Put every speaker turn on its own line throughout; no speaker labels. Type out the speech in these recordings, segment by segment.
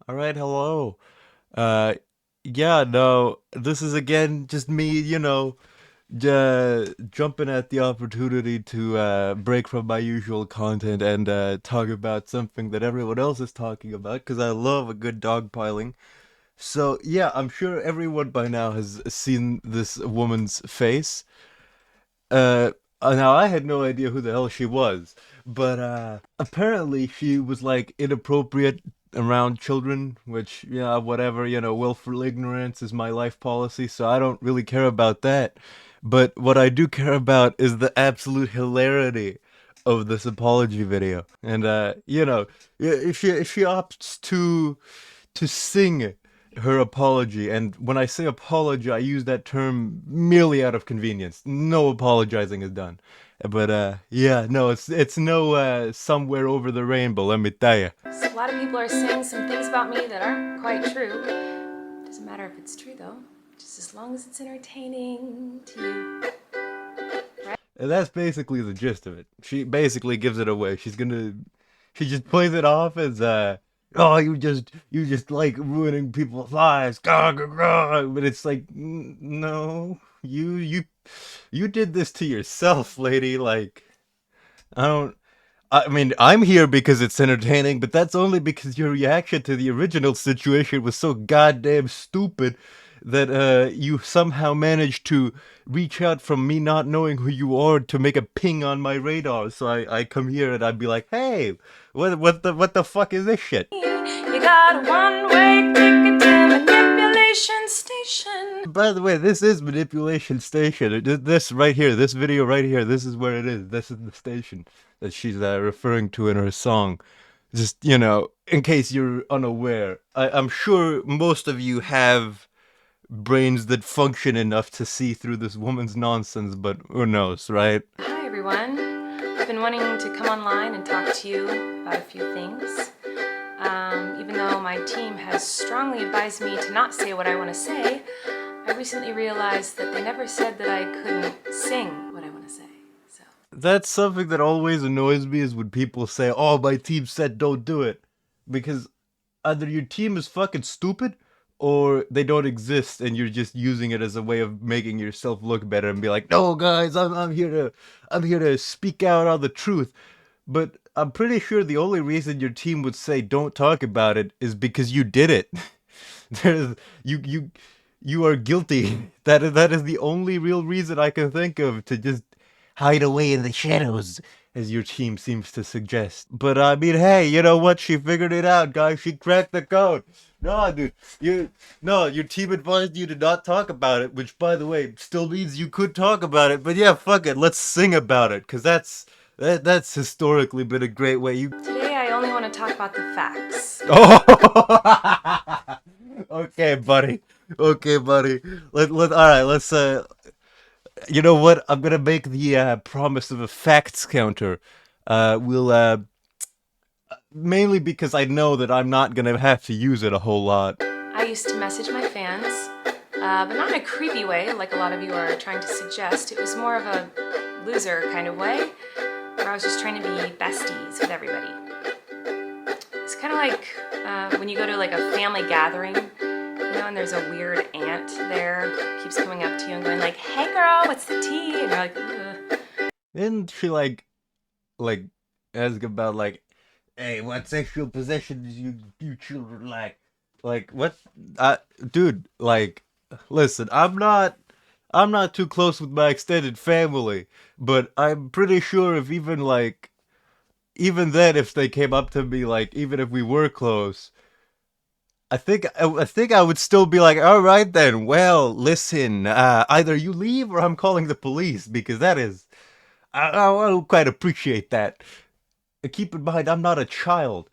All right, hello. Uh, yeah, no, this is again just me, jumping at the opportunity to break from my usual content and talk about something that everyone else is talking about because I love a good dogpiling. So, yeah, I'm sure everyone by now has seen this woman's face. Uh, Now I had no idea who the hell she was, but apparently she was like inappropriate around children, which yeah, whatever, willful ignorance is my life policy, so I don't really care about that. But what I do care about is the absolute hilarity of this apology video, and yeah, if she opts to sing her apology. And when I say apology, I use that term merely out of convenience. No apologizing is done. But yeah, no, it's no somewhere over the rainbow, let me tell you.
So a lot of people are saying some things about me that aren't quite true. Doesn't matter if it's true though, just as long as it's entertaining to you.
And that's basically the gist of it. She basically gives it away. She just plays it off as oh, you just like ruining people's lives. Gah, gah, gah. But it's like no, you did this to yourself, lady. Like I don't. I mean, I'm here because it's entertaining, but that's only because your reaction to the original situation was so goddamn stupid that you somehow managed to reach out from me not knowing who you are to make a ping on my radar. So I come here and I'd be like, hey, what the fuck is this shit?
You got a one-way ticket to manipulation station.
By the way, this is manipulation station. This right here, this video right here, this is where it is. This is the station that she's referring to in her song. Just, in case you're unaware, I'm sure most of you have brains that function enough to see through this woman's nonsense, but who knows, right?
Hi everyone. I've been wanting to come online and talk to you about a few things. Even though my team has strongly advised me to not say what I want to say, I recently realized that they never said that I couldn't sing what I want to say. So
That's something that always annoys me is when people say, oh, my team said don't do it. Because either your team is fucking stupid or they don't exist and you're just using it as a way of making yourself look better and be like, no guys, I'm here to speak out on the truth. But I'm pretty sure the only reason your team would say don't talk about it is because you did it. There's you are guilty. That is the only real reason I can think of to just hide away in the shadows, as your team seems to suggest. But I mean, hey, you know what? She figured it out, guys. She cracked the code. No, dude, your team advised you to not talk about it, which, by the way, still means you could talk about it. But yeah, fuck it, let's sing about it, cause that's historically been a great way. You
today I only want to talk about the facts.
Oh, okay, buddy. Okay, buddy. All right. Let's. You know what? I'm gonna make the promise of a facts counter. We'll mainly because I know that I'm not gonna have to use it a whole lot.
I used to message my fans, but not in a creepy way like a lot of you are trying to suggest. It was more of a loser kind of way, where I was just trying to be besties with everybody. It's kind of like when you go to like a family gathering, and there's a weird aunt there who keeps coming up to you and going like, "Hey girl, what's the tea?" And you're like, ugh.
Didn't she like ask about like, hey, what sexual possessions you children like? Like what? Dude, like, listen, I'm not too close with my extended family, but I'm pretty sure if even then, if they came up to me, like, even if we were close, I think I would still be like, all right then. Well, listen, either you leave or I'm calling the police because that is, I don't quite appreciate that. Keep in mind, I'm not a child.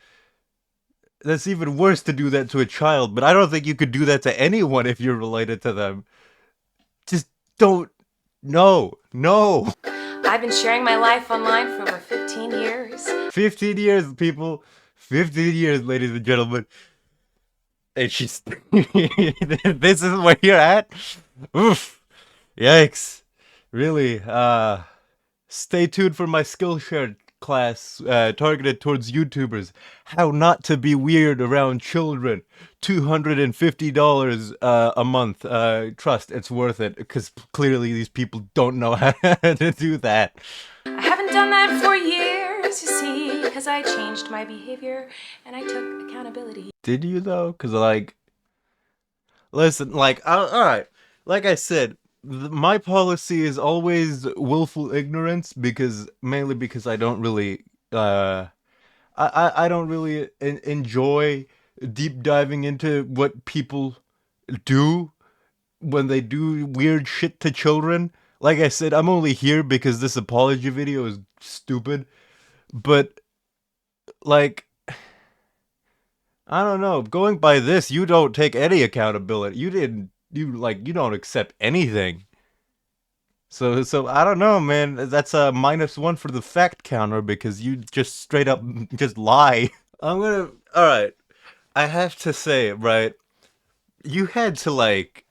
That's even worse to do that to a child. But I don't think you could do that to anyone if you're related to them. Just don't. No, no.
I've been sharing my life online for over 15 years.
15 years, people. 15 years, ladies and gentlemen. And she's. This is where you're at? Oof. Yikes. Really. Stay tuned for my Skillshare class targeted towards YouTubers. How not to be weird around children. $250 a month. Trust, it's worth it because clearly these people don't know how to do that.
I haven't done that for years, you see, because I changed my behavior and I took accountability.
Did you though? Because like, listen, like, all right, like I said, my policy is always willful ignorance because mainly because I don't really I don't really enjoy deep diving into what people do when they do weird shit to children. Like I said, I'm only here because this apology video is stupid. But like, I don't know. Going by this, you don't take any accountability. You didn't. You don't accept anything. So I don't know, man. That's a -1 for the fact counter because you just straight up just lie. I'm gonna. All right. I have to say, right? You had to like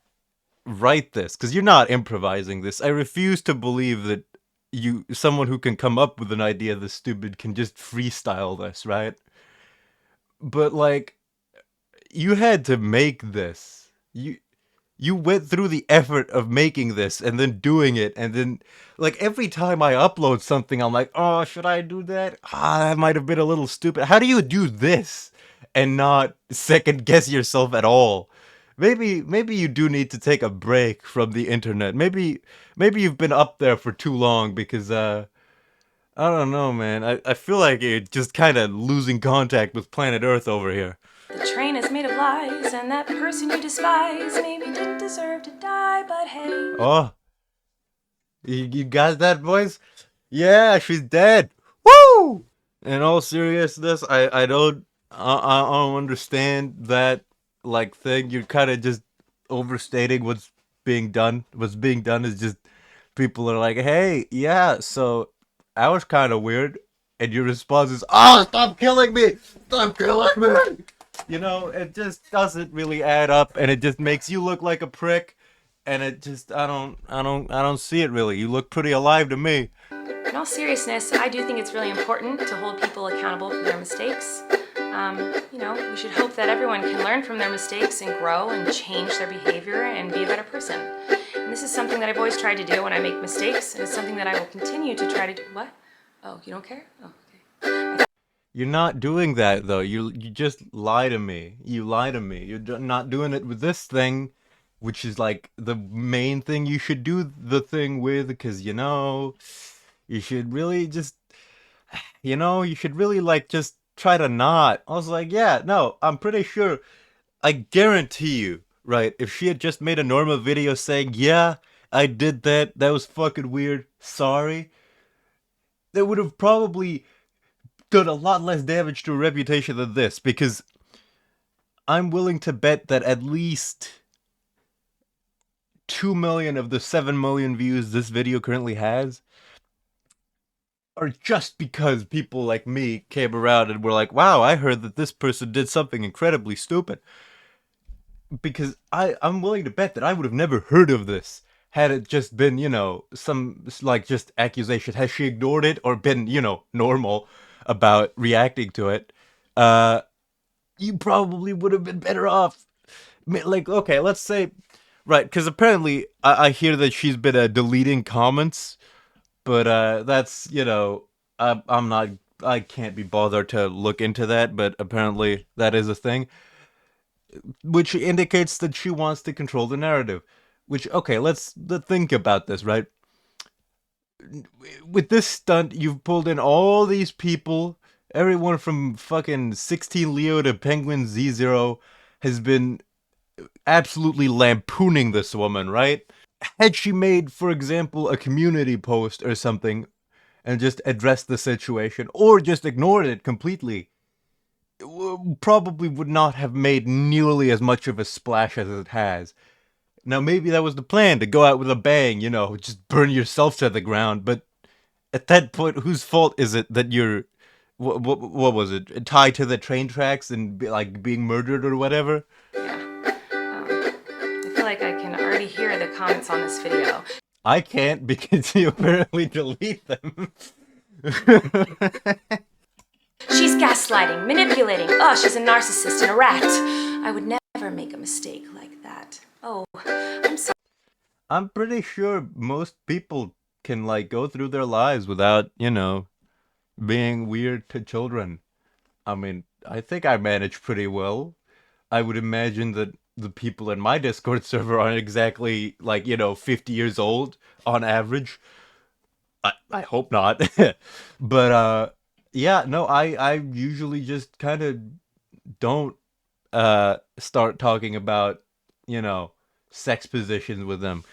write this because you're not improvising this. I refuse to believe that someone who can come up with an idea this stupid, can just freestyle this, right? But like, you had to make this. You went through the effort of making this and then doing it, and then like every time I upload something I'm like, oh, should I do that? That might have been a little stupid. How do you do this and not second guess yourself at all? Maybe you do need to take a break from the internet. Maybe you've been up there for too long because I don't know, man. I feel like you're just kind of losing contact with planet Earth over here.
The train is made of lies, and that person you despise maybe didn't deserve to die, but hey.
Oh, you got that, boys? Yeah, she's dead. Woo! In all seriousness, I don't understand that like thing. You're kind of just overstating what's being done. What's being done is just people are like, "Hey, yeah, so I was kind of weird," and your response is, "Oh, stop killing me! Stop killing me!" You know, it just doesn't really add up, and it just makes you look like a prick. And it just, I don't see it really. You look pretty alive to me.
In all seriousness, I do think it's really important to hold people accountable for their mistakes. We should hope that everyone can learn from their mistakes and grow and change their behavior and be a better person. And this is something that I've always tried to do when I make mistakes, and it's something that I will continue to try to do. What? Oh, you don't care? Oh, okay.
You're not doing that though. You just lie to me. You lie to me. You're not doing it with this thing, which is like the main thing you should do the thing with, because you should really just, you should really like just try to not. I was like, yeah, no, I'm pretty sure. I guarantee you, right? If she had just made a normal video saying, yeah, I did that. That was fucking weird. Sorry. That would have probably done a lot less damage to her reputation than this, because I'm willing to bet that at least 2 million of the 7 million views this video currently has are just because people like me came around and were like, wow, I heard that this person did something incredibly stupid. Because I'm willing to bet that I would have never heard of this had it just been, some like just accusation. Has she ignored it or been, normal about reacting to it? You probably would have been better off. Like, okay, let's say, right, because apparently I hear that she's been deleting comments, but that's, I'm not, I can't be bothered to look into that, but apparently that is a thing, which indicates that she wants to control the narrative. Which, okay, let's think about this, right? With this stunt, you've pulled in all these people. Everyone from fucking 16 Leo to Penguin Z0 has been absolutely lampooning this woman, right? Had she made, for example, a community post or something and just addressed the situation, or just ignored it completely, it probably would not have made nearly as much of a splash as it has. Now, maybe that was the plan, to go out with a bang, just burn yourself to the ground, but at that point, whose fault is it that you're, what was it, tied to the train tracks and like being murdered or whatever?
Yeah. I feel like I can already hear the comments on this video.
I can't because you apparently delete them.
She's gaslighting, manipulating. Oh, she's a narcissist and a rat. I would never make a mistake like that. Oh, I'm sorry.
I'm pretty sure most people can like go through their lives without, being weird to children. I mean, I think I manage pretty well. I would imagine that the people in my Discord server aren't exactly like, 50 years old on average. I hope not. But yeah, no, I usually just kind of don't start talking about, you know, sex positions with them.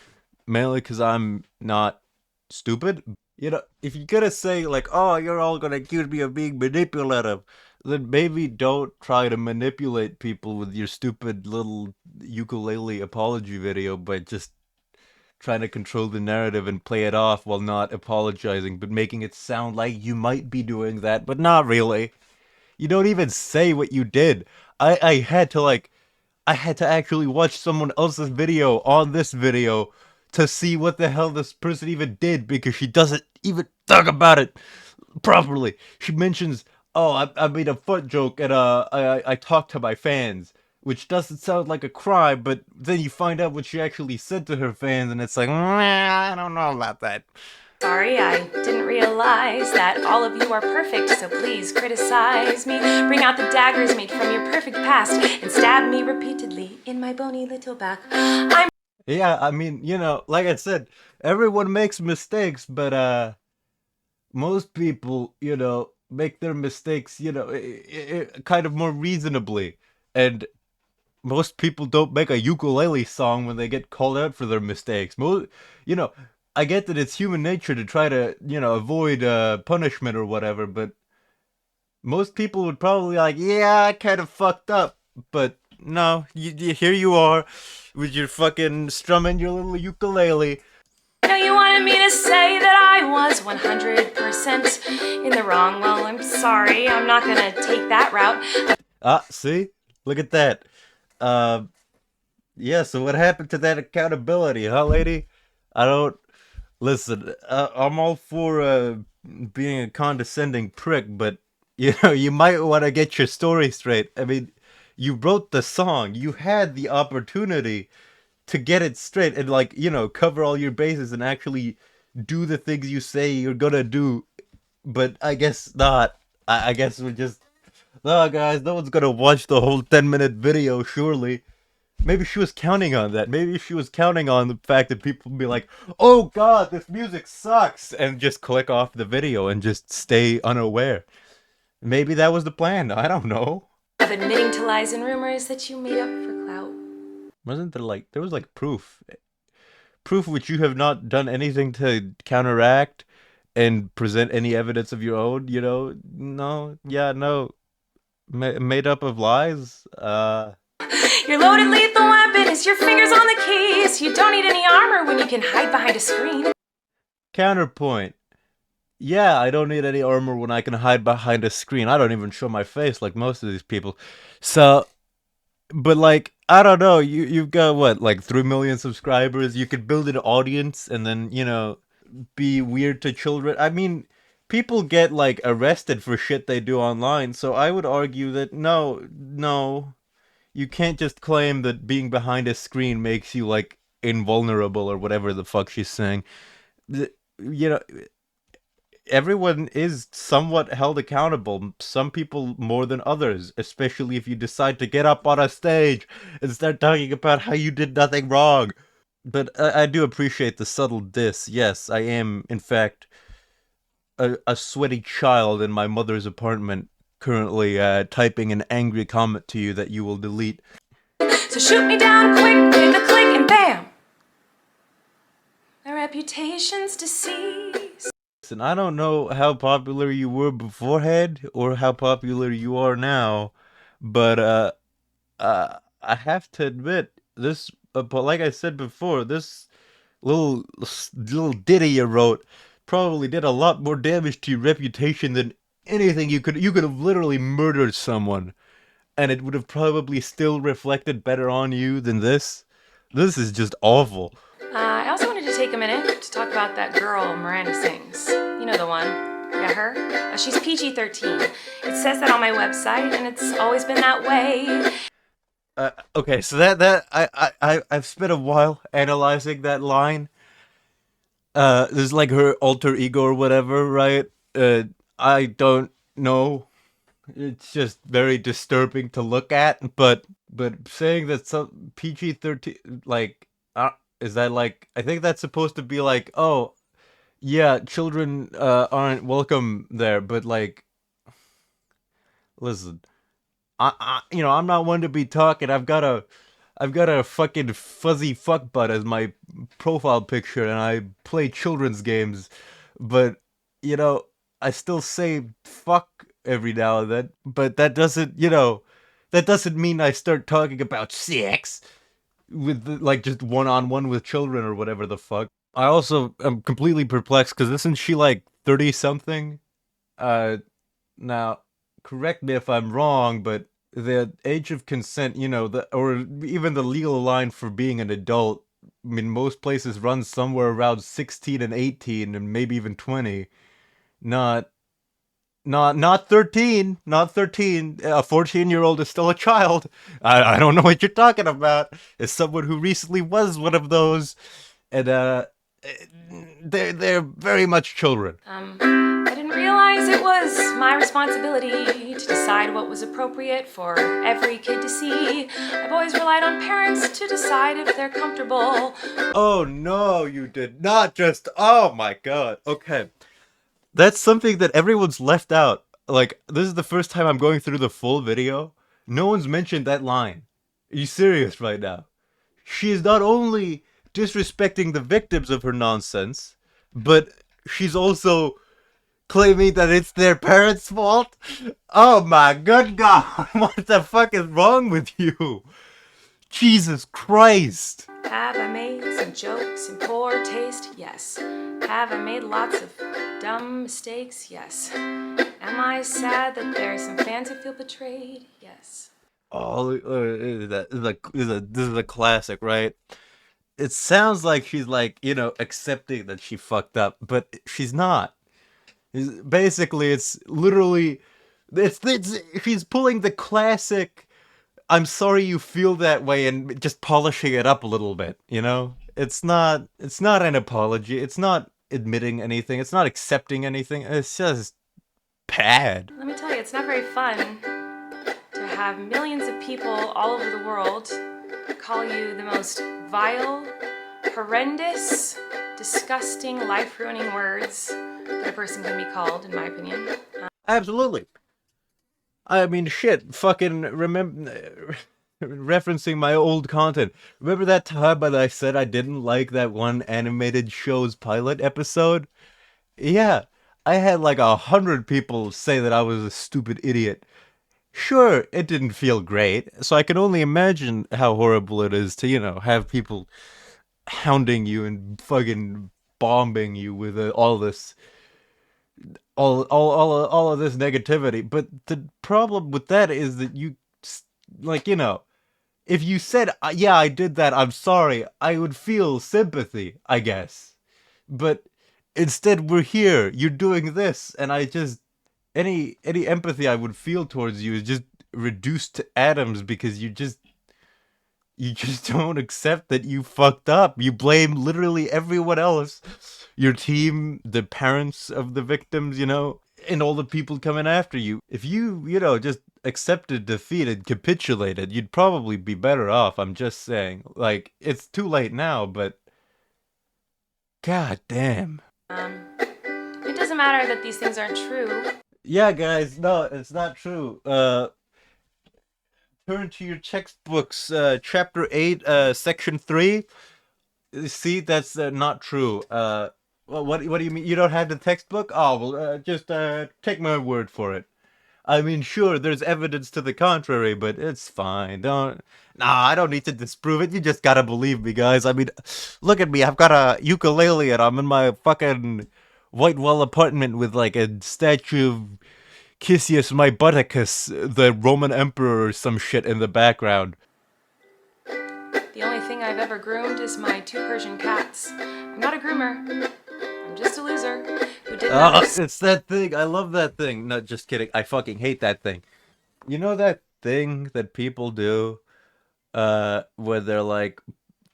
Mainly cuz I'm not stupid. If you're gonna say like, "Oh, you're all gonna accuse me of being manipulative," then maybe don't try to manipulate people with your stupid little ukulele apology video by just trying to control the narrative and play it off while not apologizing, but making it sound like you might be doing that, but not really. You don't even say what you did. I had to I had to actually watch someone else's video on this video to see what the hell this person even did because she doesn't even talk about it properly. She mentions, "Oh, I made a foot joke and I talked to my fans," which doesn't sound like a crime, but then you find out what she actually said to her fans, and it's like, I don't know about that.
Sorry, I didn't realize that all of you are perfect, so please criticize me. Bring out the daggers made from your perfect past and stab me repeatedly in my bony little back. I'm
Yeah, I mean, like I said, everyone makes mistakes, but most people, make their mistakes, kind of more reasonably. And most people don't make a ukulele song when they get called out for their mistakes. You know, I get that it's human nature to try to, avoid punishment or whatever, but most people would probably like, yeah, I kind of fucked up, but no, here you are with your fucking strumming your little ukulele.
I know you wanted me to say that I was 100% in the wrong. Well, I'm sorry. I'm not gonna take that route.
Ah, see, look at that. Uh, yeah. So what happened to that accountability, huh, lady? I don't listen. I'm all for being a condescending prick, but you might want to get your story straight. I mean, you wrote the song. You had the opportunity to get it straight and like cover all your bases and actually do the things you say you're gonna do, but I guess not. I guess we're just no, guys, no one's gonna watch the whole 10-minute video, surely. Maybe she was counting on that. Maybe she was counting on the fact that people would be like, "Oh god, this music sucks," and just click off the video and just stay unaware. Maybe that was the plan. I don't know.
Of admitting to lies and rumors that you made up for clout.
Wasn't there like there was like proof which you have not done anything to counteract and present any evidence of your own, no, yeah, no, made up of lies.
Your loaded lethal weapon is your fingers on the keys. You don't need any armor when you can hide behind a screen.
Counterpoint. Yeah, I don't need any armor when I can hide behind a screen. I don't even show my face like most of these people. So, but like, I don't know, you've got what, like 3 million subscribers. You could build an audience and then, be weird to children. I mean, people get like arrested for shit they do online, so I would argue that no, you can't just claim that being behind a screen makes you like invulnerable or whatever the fuck she's saying. You know, everyone is somewhat held accountable. Some people more than others, especially if you decide to get up on a stage and start talking about how you did nothing wrong. But I do appreciate the subtle diss. Yes, I am, in fact, a sweaty child in my mother's apartment currently typing an angry comment to you that you will delete.
So shoot me down quick with a click and bam. My reputation's deceased.
And I don't know how popular you were beforehand or how popular you are now, but I have to admit this. But like I said before, this little ditty you wrote probably did a lot more damage to your reputation than anything you could have literally murdered someone, and it would have probably still reflected better on you than this. This is just awful.
I also wanted to take a minute to talk about that girl Miranda sings. You know the one. Yeah, her. She's PG-13. It says that on my website, and it's always been that way.
Okay, so I've spent a while analyzing that line. This is like her alter ego or whatever, right? I don't know. It's just very disturbing to look at, but saying that some PG-13 like is that like I think that's supposed to be like, oh, yeah, children aren't welcome there, but like listen, I'm not one to be talking. I've got a fucking fuzzy fuck butt as my profile picture, and I play children's games, but you know, I still say fuck every now and then. But that doesn't mean I start talking about sex with like just one on one with children or whatever the fuck. I also am completely perplexed because isn't she like 30 something? Uh, Now, correct me if I'm wrong, but the age of consent, or even the legal line for being an adult, I mean, most places run somewhere around 16 and 18 and maybe even 20. Not, not 13, not 13. A 14-year-old is still a child. I don't know what you're talking about. As someone who recently was one of those, and, they're very much children.
I didn't realize it was my responsibility to decide what was appropriate for every kid to see. I've always relied on parents to decide if they're comfortable.
Oh no, you did not just. Oh my god. Okay. That's something that everyone's left out. Like, this is the first time I'm going through the full video. No one's mentioned that line. Are you serious right now? She is not only disrespecting the victims of her nonsense, but she's also claiming that it's their parents' fault? Oh my good god. What the fuck is wrong with you? Jesus Christ.
Have I made some jokes in poor taste? Yes. Have I made lots of dumb mistakes? Yes. Am I sad that there are some fans who feel betrayed? Yes.
Oh, this is a classic, right? It sounds like she's like, accepting that she fucked up, but she's not. Basically, it's literally, it's she's pulling the classic "I'm sorry you feel that way" and just polishing it up a little bit. It's not an apology. It's not admitting anything. It's not accepting anything. It's just bad.
Let me tell you, it's not very fun to have millions of people all over the world call you the most vile, horrendous, disgusting, life-ruining words that a person can be called, in my opinion.
Absolutely. I mean, shit. Fucking remember. Referencing my old content. Remember that time that I said I didn't like that one animated show's pilot episode? Yeah, I had like 100 people say that I was a stupid idiot. Sure, it didn't feel great, so I can only imagine how horrible it is to, have people hounding you and fucking bombing you with all of this negativity. But the problem with that is that like, if you said, yeah, I did that, I'm sorry, I would feel sympathy, I guess. But instead, we're here, you're doing this, and I just, any empathy I would feel towards you is just reduced to atoms because you just don't accept that you fucked up. You blame literally everyone else. Your team, the parents of the victims, and all the people coming after you. If just accepted defeat and capitulated, you'd probably be better off. I'm just saying. Like, it's too late now, but god damn.
It doesn't matter that these things aren't true.
Yeah, guys, no, it's not true. Turn to your textbooks, chapter 8, section 3. See, that's not true. Well, what do you mean? You don't have the textbook? Oh, well, just take my word for it. I mean, sure, there's evidence to the contrary, but it's fine. I don't need to disprove it. You just gotta believe me, guys. I mean, look at me. I've got a ukulele and I'm in my fucking white wall apartment with like a statue of Cassius my Butticus, the Roman emperor or some shit in the background.
The only thing I've ever groomed is my 2 Persian cats. I'm not a groomer. I'm I'm just a loser who didn't understand.
It's that thing. I love that thing. No, just kidding. I fucking hate that thing. You know that thing that people do, where they're like,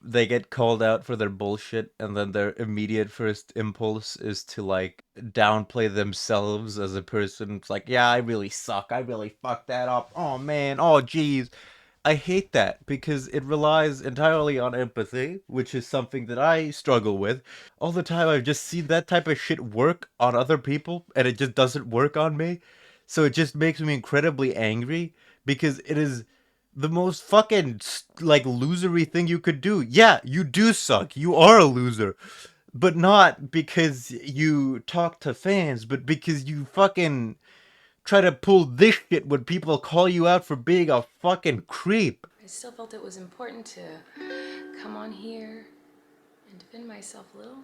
they get called out for their bullshit, and then their immediate first impulse is to like downplay themselves as a person. It's like, yeah, I really suck. I really fucked that up. Oh man. Oh geez. I hate that because it relies entirely on empathy, which is something that I struggle with. All the time I've just seen that type of shit work on other people and it just doesn't work on me. So it just makes me incredibly angry because it is the most fucking like losery thing you could do. Yeah, you do suck. You are a loser. But not because you talk to fans, but because you fucking try to pull this shit when people call you out for being a fucking creep.
I still felt it was important to come on here and defend myself a little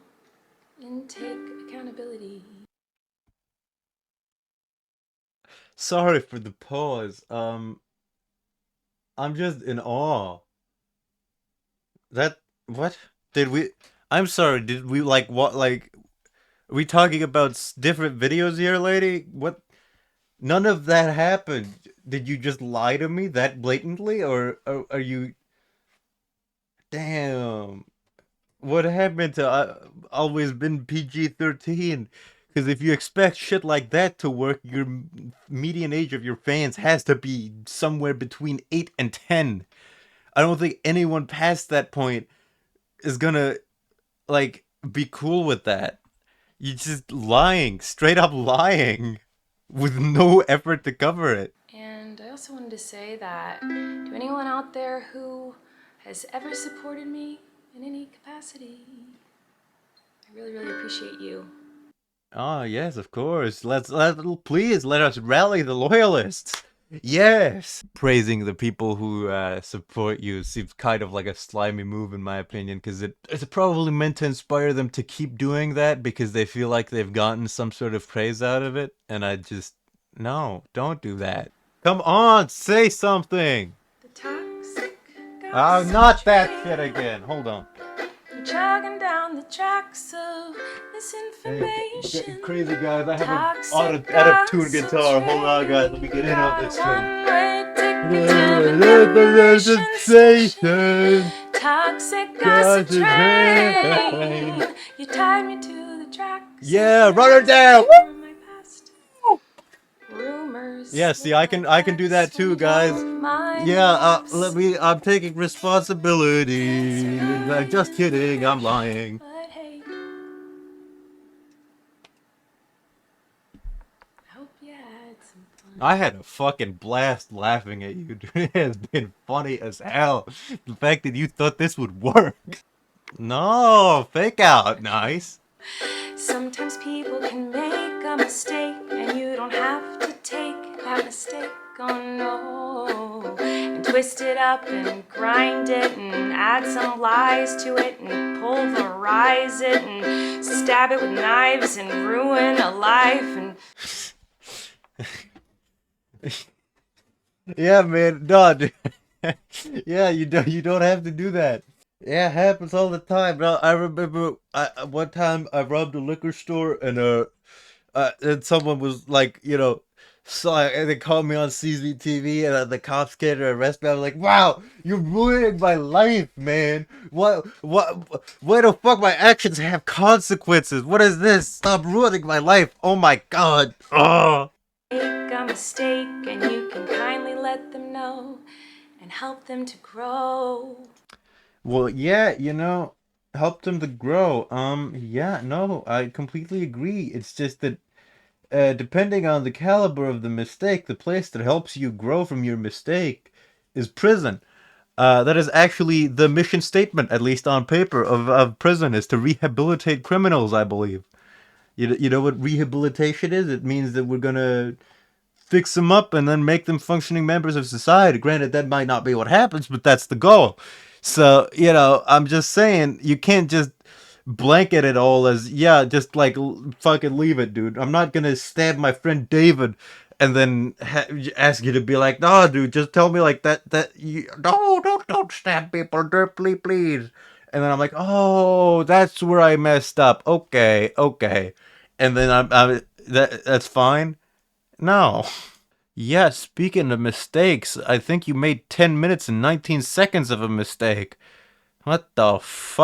and take accountability.
Sorry for the pause. I'm just in awe. That what did we? I'm sorry. Did we like what? Like, are we talking about different videos here, lady? What? None of that happened. Did you just lie to me that blatantly, or are you? Damn. What happened to always been PG-13? Because if you expect shit like that to work, your median age of your fans has to be somewhere between 8 and 10. I don't think anyone past that point is gonna, like, be cool with that. You're just lying, straight up lying, with no effort to cover it.
And I also wanted to say that to anyone out there who has ever supported me in any capacity, I really, really appreciate you.
Ah, yes, of course. Please let us rally the loyalists. Yes. Praising the people who support you seems kind of like a slimy move in my opinion, because it's probably meant to inspire them to keep doing that because they feel like they've gotten some sort of praise out of it. And I just, no, don't do that. Come on, say something.
The toxic
Oh,
gossip
not that shit
train,
again. Hold on.
chugging down the tracks of
Hey,
misinformation.
crazy guys, I have an
Toxic
out of tune
gossip
guitar. Hold on, guys, let me
train,
get in on
got
this
a
thing.
one-way ticket to manipulation station. Toxic gossip train, you tied me to the tracks.
Yeah, run her down.
From my past. Rumors
Yeah, see, I can do that too, guys. Yeah, let me. I'm taking responsibility. I'm just kidding. I'm lying.
But hey, I hope you had some fun.
I had a fucking blast laughing at you, dude. It has been funny as hell. The fact that you thought this would work. No, fake out. Nice.
Sometimes people can make a mistake, and you don't have to take that mistake. Oh no, and twist it up and grind it and add some lies to it and pulverize it and stab it with knives and ruin a life and
Yeah, man. No, dude. Yeah, you don't have to do that. Yeah, it happens all the time. Now, I remember one time I robbed a liquor store and someone was like, and they called me on CCTV and the cops came to arrest me. I was like, wow, you're ruining my life, man. Why the fuck my actions have consequences? What is this? Stop ruining my life. Oh my god. Oh.
make a mistake, and you can kindly let them know and help them to grow.
Well, yeah, help them to grow. Yeah, no, I completely agree. It's just that depending on the caliber of the mistake, the place that helps you grow from your mistake is prison. That is actually the mission statement, at least on paper, of prison, is to rehabilitate criminals, I believe. You know what rehabilitation is? It means that we're gonna fix them up and then make them functioning members of society. Granted, that might not be what happens, but that's the goal. So, I'm just saying, you can't just blanket it all as, yeah, just like fucking leave it, dude. I'm not gonna stab my friend David and then ask you to be like, no, dude, just tell me like that you, no, don't stab people, please, please. and then I'm like, oh, that's where I messed up. Okay, okay, and then that's fine. No. Yeah, speaking of mistakes, I think you made 10 minutes and 19 seconds of a mistake. What the fuck?